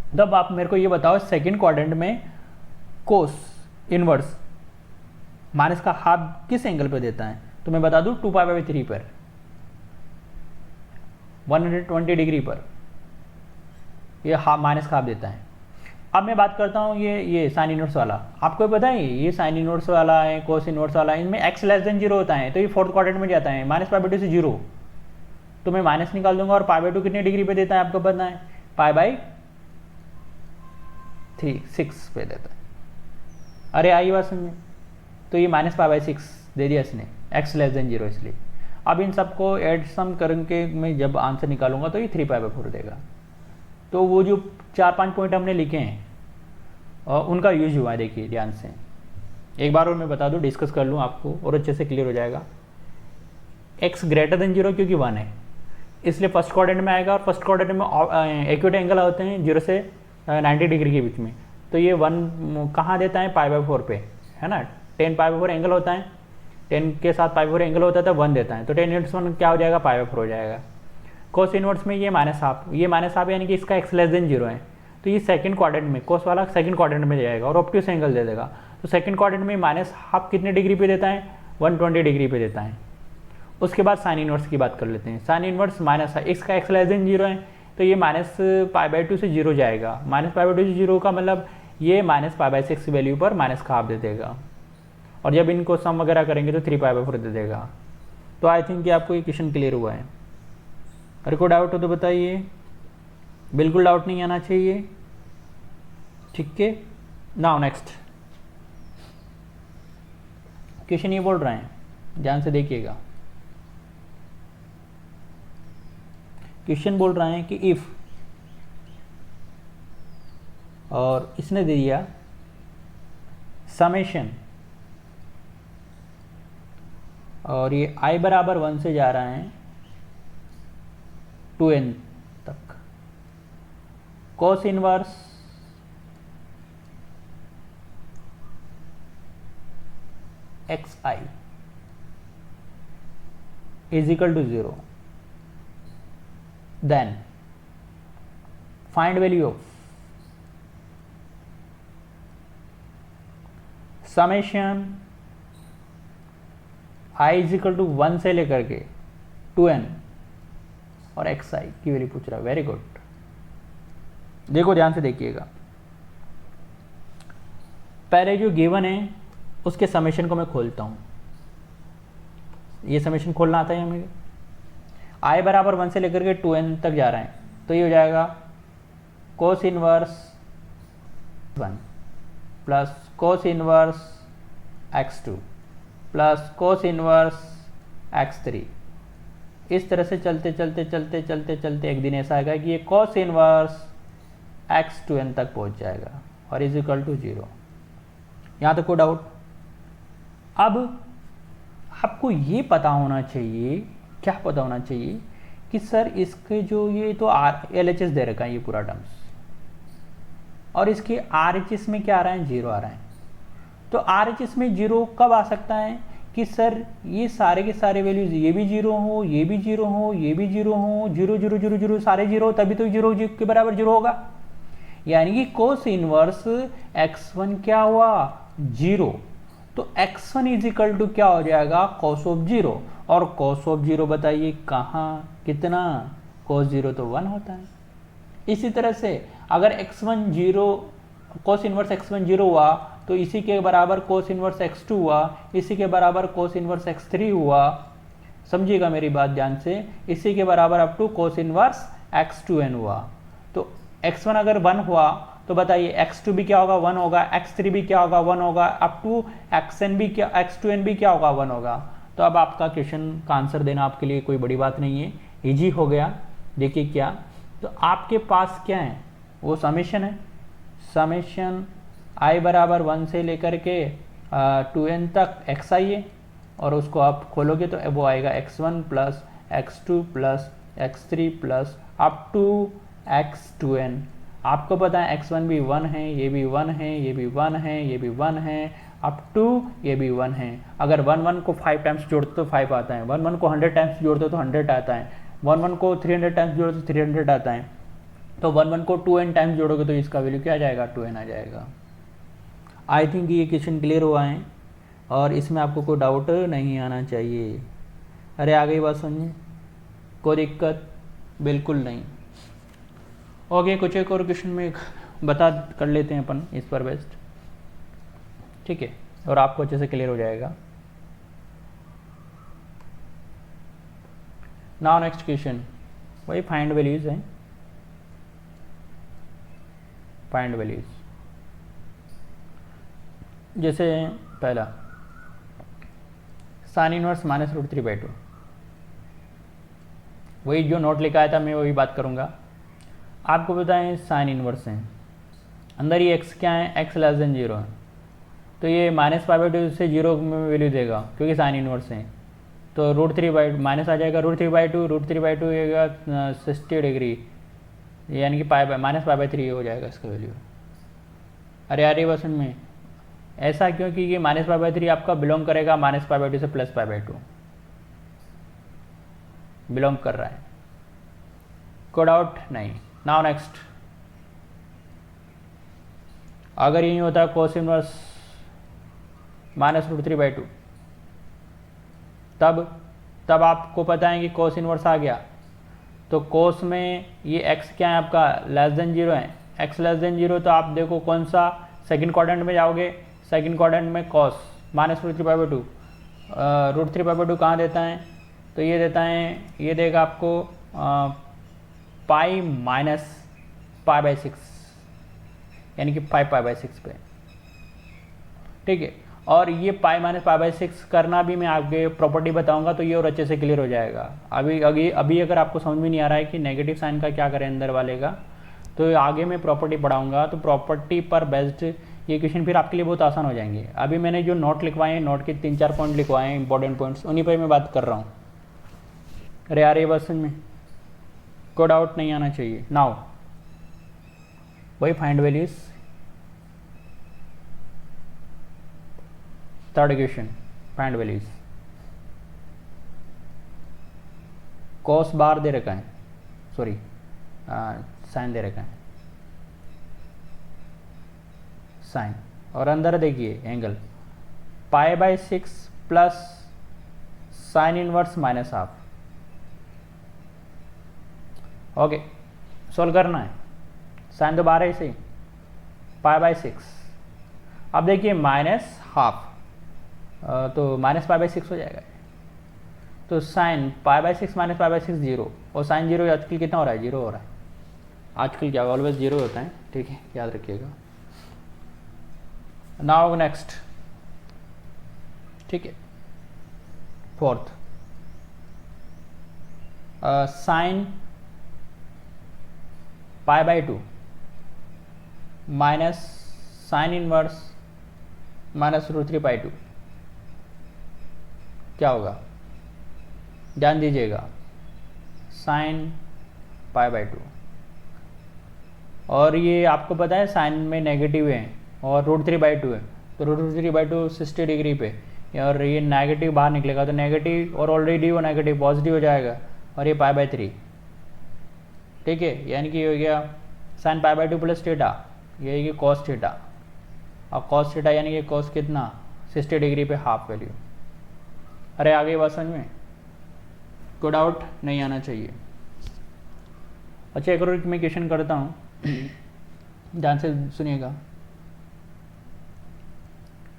तो अब आप मेरे को ये बताओ सेकंड क्वाड्रेंट में कोस इनवर्स माइनस का हाफ किस एंगल पे देता है, तो मैं बता दूं 2π/3 पर, 120 डिग्री पर ये हाफ माइनस का हाफ देता है। अब मैं बात करता हूँ ये साइन इनवर्स वाला, आपको पता है ये साइन इनवर्स वाला है, कोस इनवर्स वाला है, इनमें x लेस देन 0 होता है तो ये फोर्थ क्वाड्रेंट में जाता है, -π/2 से 0, तो मैं माइनस निकाल दूंगा। और π/2 कितने डिग्री पे देता है आपको पता है, π/6 पे देता है। अरे आई बात समझे, तो ये -π/6 दे दिया इसने, x लेस देन 0 इसलिए। अब इन सबको एड सम करके मैं जब आंसर निकालूंगा तो ये 3π/4 देगा। तो वो जो 4-5 पॉइंट हमने लिखे हैं और उनका यूज हुआ है, देखिए ध्यान से एक बार और मैं बता दूं, डिस्कस कर लूँ आपको और अच्छे से क्लियर हो जाएगा। x ग्रेटर देन 0 क्योंकि 1 है इसलिए फर्स्ट क्वाड्रेंट में आएगा, और फर्स्ट क्वाड्रेंट में एक्यूट एंगल होते हैं 0 से 90 डिग्री के बीच में, तो ये 1 कहाँ देता है, π/4 पे, है ना। 10π/4 एंगल होता है, 10 के साथ π/4 एंगल होता है तो 1 देता है, तो 10 इनवर्स 1 क्या हो जाएगा, π/4 हो जाएगा। कोस इनवर्स में ये माइनस हाफ, ये माइनस हाफ यानी कि इसका x लेस देन 0 है तो ये सेकंड क्वाड्रेंट में, कोस वाला सेकंड क्वाड्रेंट में जाएगा और ऑब्ट्यूस एंगल दे देगा। तो सेकंड क्वाड्रेंट में माइनस हाफ कितने डिग्री पे देता है, 120 डिग्री पे देता है। उसके बाद साइन इनवर्स की बात कर लेते हैं। साइन इनवर्स माइनस इसका x लेस देन 0 है तो ये -π/2 से 0 जाएगा, -π/2 से 0 का मतलब ये -π/6 वैल्यू पर माइनस का हाफ दे देगा, और जब इनको सम वगैरह करेंगे तो 3π/4 दे देगा। तो आई थिंक कि आपको ये क्वेश्चन क्लियर हुआ है। अगर कोई डाउट हो तो बताइए, बिल्कुल डाउट नहीं आना चाहिए, ठीक है। नाउ नेक्स्ट क्वेश्चन ये बोल रहे हैं, ध्यान से देखिएगा। क्वेश्चन बोल रहे हैं कि इफ, और इसने दे दिया समेशन, और ये i बराबर 1 से जा रहा है 2n तक, cos inverse xi is equal to 0, then find value of summation i is equal to 1 से लेकर के 2n और xi की वैल्यू पूछ रहा है। वेरी गुड, देखो ध्यान से देखिएगा। पहले जो गिवन है उसके समेशन को मैं खोलता हूँ, ये समेशन खोलना आता है हमें। i बराबर 1 से लेकर के 2n तक जा रहा है तो ये हो जाएगा cos inverse 1 plus cos inverse x2 plus cos inverse x3 इस तरह से चलते चलते चलते चलते चलते एक दिन ऐसा आएगा कि ये cos इनवर्स x2n तक पहुंच जाएगा और इज इक्वल टू 0। यहाँ तक कोई डाउट? अब आपको ये पता होना चाहिए, क्या पता होना चाहिए कि सर इसके जो ये तो LHS दे रखा है ये पूरा टर्म्स, और इसके RHS में क्या आ रहा है? 0 आ रहा है। तो RHS में 0 कब आ सकता है कि सर ये सारे के सारे वैल्यूज, ये भी 0 हो, ये भी 0 हो, ये भी 0 हो, 0 0 0 0 सारे 0 हो, तभी तो 0 के बराबर 0 होगा। यानी कि cos इनवर्स x1 क्या हुआ? 0। तो x1 इज इक्वल टू क्या हो जाएगा? cos of 0। और cos ऑफ 0 बताइए कहाँ कितना? cos 0 तो 1 होता है। इसी तरह से अगर x1 0, cos इनवर्स x1 0 हुआ तो इसी के बराबर cos इनवर्स x2 हुआ, इसी के बराबर cos इनवर्स x3 हुआ। समझिएगा मेरी बात ध्यान से, इसी के बराबर up to cos inverse x2n हुआ। तो x1 अगर 1 हुआ तो बताइए x2 भी क्या होगा? 1 होगा, x3 भी क्या होगा? 1 होगा, अप टू xn भी क्या, x2n भी क्या होगा? 1 होगा। तो अब आपका क्वेश्चन का आंसर देना आपके लिए कोई बड़ी बात नहीं है, इजी हो गया। देखिए क्या, तो आपके पास क्या है? वो समेशन है, समेशन i बराबर 1 से लेकर के 2n तक xi है, और उसको आप खोलोगे तो वो आएगा x1 plus x2 plus x3 plus up to x2n। आपको पता है x1 भी 1 है, ये भी 1 है, ये भी 1 है, ये भी 1 है, अप टू ये भी 1 है। अगर 1 1 को 5 टाइम्स जोड़ते तो 5 आता है, 1 1 को 100 टाइम्स जोड़ते तो 100 आता है, 1 1 को 300 टाइम्स जोड़ते तो 300 आता है। तो 1 1 को 2n टाइम्स जोड़ोगे तो इसका वैल्यू क्या आ जाएगा? 2n आ जाएगा। आई थिंक ये क्वेश्चन क्लियर हुआ है और इसमें आपको कोई डाउट नहीं आना चाहिए। अरे आ गई बात समझिए, कोई दिक्कत बिल्कुल नहीं। ओके, कुछ एक और क्वेश्चन में बता कर लेते हैं अपन इस पर बेस्ट, ठीक है, और आपको अच्छे से क्लियर हो जाएगा। नाउ नेक्स्ट क्वेश्चन वही फाइंड वैल्यूज है, फाइंड वैल्यूज। जैसे पहला साइन इनवर्स -√3/2, वही जो नोट लिखा आया था मैं वही बात करूँगा। आपको बताएं साइन इनवर्स है, अंदर ये x क्या है? x <0 है, तो ये -π/2 से 0 में वैल्यू देगा क्योंकि साइन इनवर्स है। तो √3/2 माइनस आ जाएगा, √3/2 √3/2 आएगा 60 डिग्री, यानी कि -π/3 हो जाएगा इसका वैल्यू। अरे यार बस में ऐसा क्योंकि ये -π/3 आपका बिलोंग करेगा -π/2 से +π/2 बिलोंग कर रहा है, कोई डाउट नहीं। नाउ नेक्स्ट, अगर यही होता है cos इनवर्स -√3/2, तब आपको पता है कि cos इनवर्स आ गया, तो cos में ये x क्या है आपका? <0 है, x <0, तो आप देखो कौन सा सेकंड क्वाड्रेंट में जाओगे, सेकंड क्वाड्रेंट में cos -√3/2, √3/2 कहाँ देता है? तो ये देता है, ये देगा आपको पाई -π/6, यानी कि 5π/6 पे, ठीक है। और ये पाई -π/6 करना भी मैं आगे प्रॉपर्टी बताऊंगा तो ये और अच्छे से क्लियर हो जाएगा। अभी अगर आपको समझ में नहीं आ रहा है कि नेगेटिव साइन का क्या करें अंदर वाले का, तो आगे मैं प्रॉपर्टी पढ़ाऊंगा, तो प्रॉपर्टी पर बेस्ड ये क्वेश्चन फिर आपके लिए बहुत आसान हो जाएंगे। अभी मैंने जो नोट लिखवाए हैं, नोट के 3-4 पॉइंट लिखवाए हैं, इंपॉर्टेंट पॉइंट्स, उन्हीं पर मैं बात कर रहा हूँ। अरे यार ये बस में कोई डाउट नहीं आना चाहिए। नाउ वही find values, third question, find values. Cos बार दे रखा है, सॉरी साइन दे रखा है, साइन, और अंदर देखिए angle π/6 plus sine inverse -½ okay, solve करना है। साइन तो बाहर है इसे, π/6, अब देखिए -½ तो -π/6 हो जाएगा, तो साइन π/6 -π/6 0, और साइन 0 आजकल कितना हो रहा है? 0 हो रहा है। आजकल क्या ऑलवेज 0 होता है, ठीक है, याद रखिएगा। नाउ नेक्स्ट, ठीक है, fourth, sine pi by 2 minus sine inverse minus √3/2 क्या होगा, ध्यान दीजिएगा, साइन पाई बाई 2, और ये आपको पता है साइन में नेगेटिव है और √3/2 है, तो √3/2 60 डिग्री पे, और ये नेगेटिव बाहर निकलेगा तो नेगेटिव, और ऑलरेडी वो नेगेटिव पॉजिटिव हो जाएगा, और ये π/3, ठीक है, यानी कि ये हो गया साइन π/2 प्लस थीटा, ये है कि कॉस थीटा, और कॉस थीटा यानी कि कॉस कितना 60 डिग्री पे हाफ वैल्यू। अरे आगे बात समझ में, कोई डाउट नहीं आना चाहिए। अच्छा एक और मैं क्वेश्चन करता हूँ, ध्यान से सुनिएगा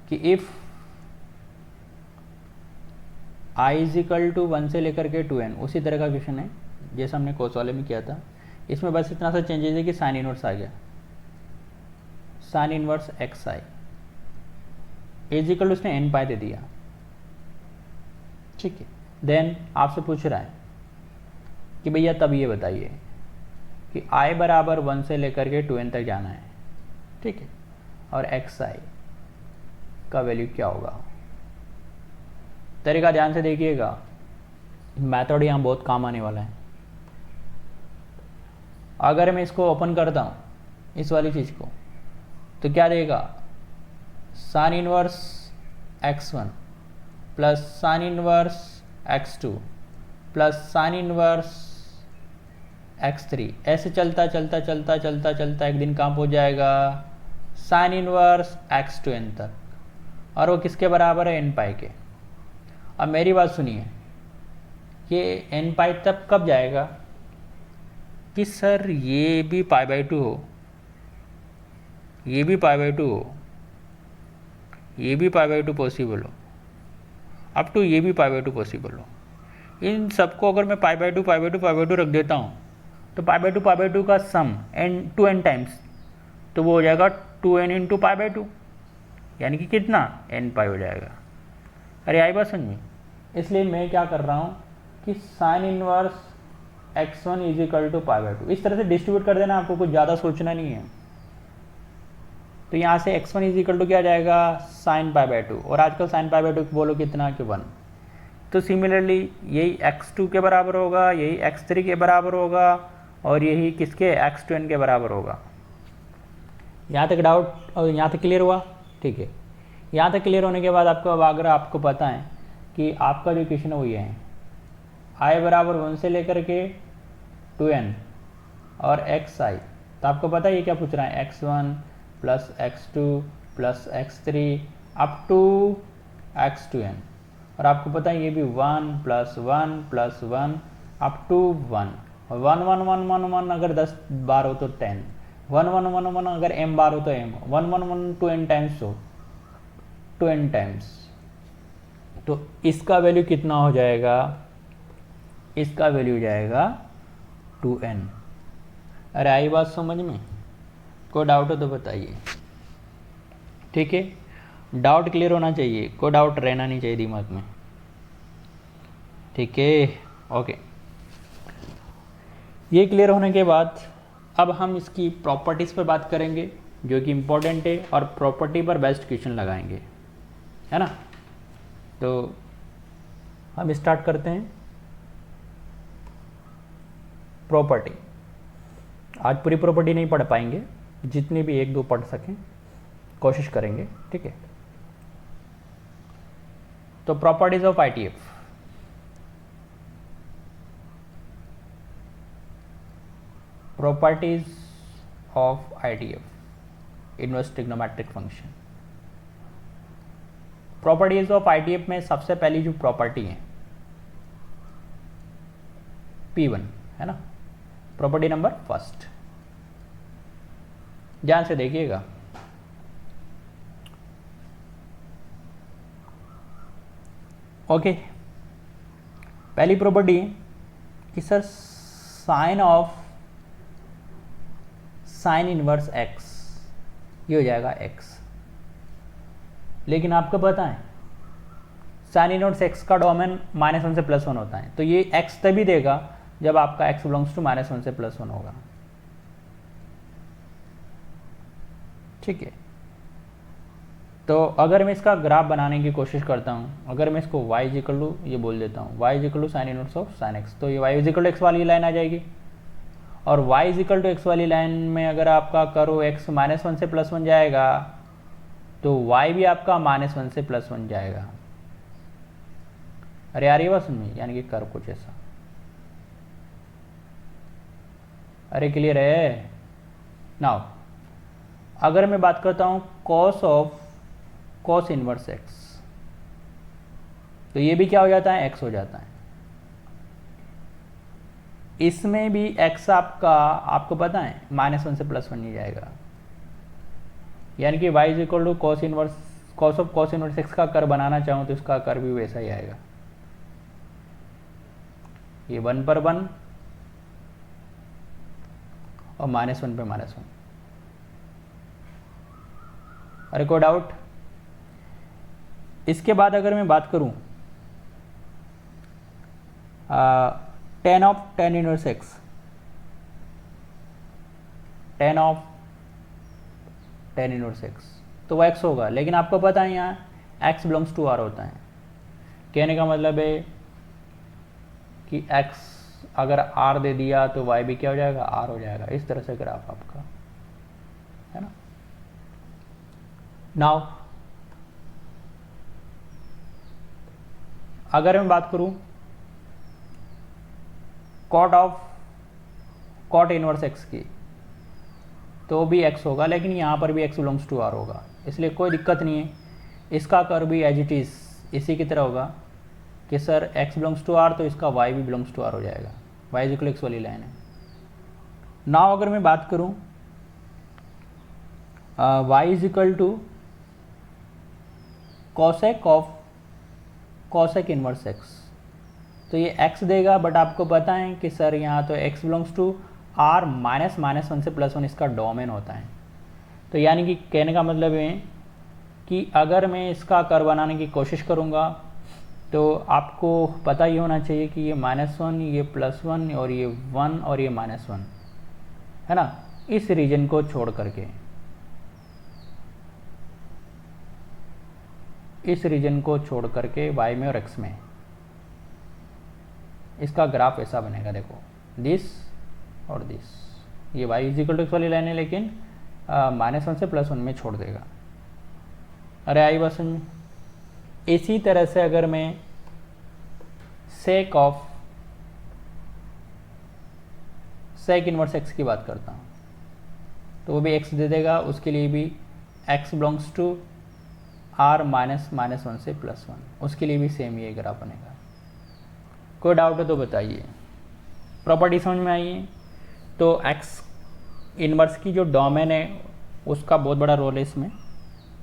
कि इफ i = 1 से लेकर के 2n, उसी तरह का क्वेश्चन है जैसा हमने कोस वाले में किया था, इसमें बस इतना सा चेंजेस है कि साइन इनवर्स आ गया, साइन इनवर्स xi = उसने n पाई दे दिया, ठीक है। देन आपसे पूछ रहा है कि भैया तब ये बताइए कि i बराबर 1 से लेकर के 2n तक जाना है, ठीक है, और xi का वैल्यू क्या होगा। तरीका ध्यान से देखिएगा, मेथड यहाँ बहुत काम आने वाला है। अगर मैं इसको ओपन करता हूँ इस वाली चीज़ को, तो क्या देगा, sine inverse x1 plus sine inverse x2 plus sine inverse x3, ऐसे चलता चलता चलता चलता चलता एक दिन कहाँ पहुँच जाएगा, साइन इनवर्स x2n तक, और वो किसके बराबर है, n पाई के। अब मेरी बात सुनिए, ये n पाई तब कब जाएगा कि सर ये भी π/2 हो, ये भी π/2 हो, ये भी π/2 पॉसिबल हो, अप टू ये भी π/2 पॉसिबल हो। इन सबको अगर मैं π/2 रख देता हूँ तो π/2 का सम n टाइम्स, तो वो हो जाएगा 2n × π/2, यानी कि कितना, n पाई हो जाएगा। अरे आई बात समझ में, इसलिए मैं क्या कर रहा हूँ कि साइन इनवर्स x1 = π/2 इस तरह से डिस्ट्रीब्यूट कर देना, आपको कुछ ज़्यादा सोचना नहीं है। तो यहाँ से x1 = क्या जाएगा, साइन π/2, और आजकल साइन π/2 बोलो कितना कि 1। तो सिमिलरली यही x2 के बराबर होगा, यही x3 के बराबर होगा, और यही किसके, x2n के बराबर होगा। यहाँ तक डाउट और यहाँ तक क्लियर हुआ, ठीक है। यहाँ तक क्लियर होने के बाद आपको, अब अगर आपको पता है कि आपका जो इक्वेशन है वो ये है, i बराबर 1 से लेकर के 2n और xi, तो आपको पता है ये क्या पूछ रहा है, x1 plus x2 plus x3 up to x2n, और आपको पता है ये भी 1 + 1 + 1 अप टू 1, 1 1 1 1 1 अगर 10 बार हो तो 10, 1 1 1 1 अगर m बार हो तो m, 1 1 1 2n टाइम्स हो 2n टाइम्स, तो इसका वैल्यू कितना हो जाएगा, इसका वैल्यू हो जाएगा 2n। अरे आई बात समझ में, कोई डाउट हो तो बताइए, ठीक है। डाउट क्लियर होना चाहिए, कोई डाउट रहना नहीं चाहिए दिमाग में, ठीक है, ओके। ये क्लियर होने के बाद अब हम इसकी प्रॉपर्टीज़ पर बात करेंगे जो कि इम्पोर्टेंट है, और प्रॉपर्टी पर बेस्ट क्वेश्चन लगाएंगे, है ना। तो हम स्टार्ट करते हैं प्रॉपर्टी। आज पूरी प्रॉपर्टी नहीं पढ़ पाएंगे, जितनी भी 1-2 पढ़ सकें कोशिश करेंगे, ठीक है। तो properties of ITF, properties of ITF inverse trigonometric function. Properties of ITF में सबसे पहली जो प्रॉपर्टी है P1 है ना, प्रॉपर्टी नंबर फर्स्ट, ध्यान से देखिएगा। ओके, पहली प्रॉपर्टी कि सर साइन इनवर्स x ये हो जाएगा x, लेकिन आपको पता है साइन इनवर्स x का डोमेन -1 से +1 होता है, तो ये x तभी देगा जब आपका x बिलोंग्स टू -1 से +1 होगा। ठीक है, तो अगर मैं इसका ग्राफ बनाने की कोशिश करता हूँ, अगर मैं इसको y इक्वल टू ये बोल देता हूँ y equal to sine inverse of sine x, तो ये y इक्वल टू x वाली लाइन आ जाएगी। और y इक्वल टू x वाली लाइन में अगर आपका कर्व x -1 से +1 जाएगा तो y भी आपका -1 से +1 जाएगा। अरे यार ये बात समझ में, यानी कि कर्व कुछ ऐसा। अरे क्लियर है? नाउ अगर मैं बात करता हूँ cos इनवर्स x, तो ये भी क्या हो जाता है, x हो जाता है। इसमें भी x आपको पता है -1 से +1 नहीं जाएगा, यानी कि y equal to cos inverse x का कर्व बनाना चाहूँ तो इसका कर्व भी वैसा ही आएगा। ये 1 पर 1 और -1 पे -1। अरे कोई डाउट? इसके बाद अगर मैं बात करूं tan of tan inverse x, tan of tan inverse x, तो वो x होगा। लेकिन आपको पता है यहाँ x बिलोंग्स टू r होता है। कहने का मतलब है कि x अगर r दे दिया तो y भी क्या हो जाएगा, r हो जाएगा। इस तरह से ग्राफ आपका है ना। नाउ अगर मैं बात करूं cot इनवर्स x की, तो भी x होगा, लेकिन यहाँ पर भी x बिलोंग्स टू r होगा, इसलिए कोई दिक्कत नहीं है। इसका कर्व भी एज इट इज़ इसी की तरह होगा कि sir x belongs to r, तो इसका y भी बिलोंग्स टू r हो जाएगा। y इक्वल x वाली लाइन है। नाउ अगर मैं बात करूं y equal to cosec inverse x, तो ये x देगा, बट आपको पता है कि सर यहाँ तो x बिलोंग्स टू r -1 से +1 इसका डोमेन होता है। तो यानी कि कहने का मतलब है कि अगर मैं इसका कर्व बनाने की कोशिश करूँगा तो आपको पता ही होना चाहिए कि ये -1, ये +1 और ये 1 और ये -1 है ना, इस रीजन को छोड़ करके, इस रीजन को छोड़ करके y में और x में इसका ग्राफ ऐसा बनेगा। देखो दिस और दिस, ये y इक्वल टू x वाली लाइन है, लेकिन -1 से +1 में छोड़ देगा। अरे आई बस में। इसी तरह से अगर मैं सेक इनवर्स x की बात करता हूँ तो वो भी x दे देगा, उसके लिए भी x बिलोंग्स टू r -1 से +1, उसके लिए भी सेम ये ग्राफ बनेगा। कोई डाउट है तो बताइए। प्रॉपर्टी समझ में आई है? तो x इनवर्स की जो डोमेन है उसका बहुत बड़ा रोल है इसमें,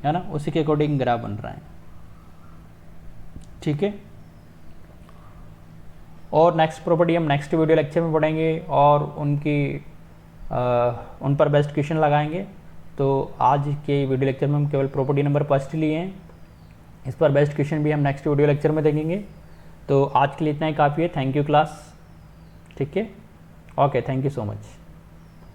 है ना, उसी के अकॉर्डिंग ग्राफ बन रहा है। ठीक है, और नेक्स्ट प्रॉपर्टी हम नेक्स्ट वीडियो लेक्चर में पढ़ेंगे और उन पर बेस्ट क्वेश्चन लगाएंगे। तो आज के वीडियो लेक्चर में हम केवल प्रॉपर्टी नंबर 1 लिए हैं, इस पर बेस्ट क्वेश्चन भी हम नेक्स्ट वीडियो लेक्चर में देखेंगे। तो आज के लिए इतना ही काफ़ी है। Thank you class. ठीक है, okay, thank you so much.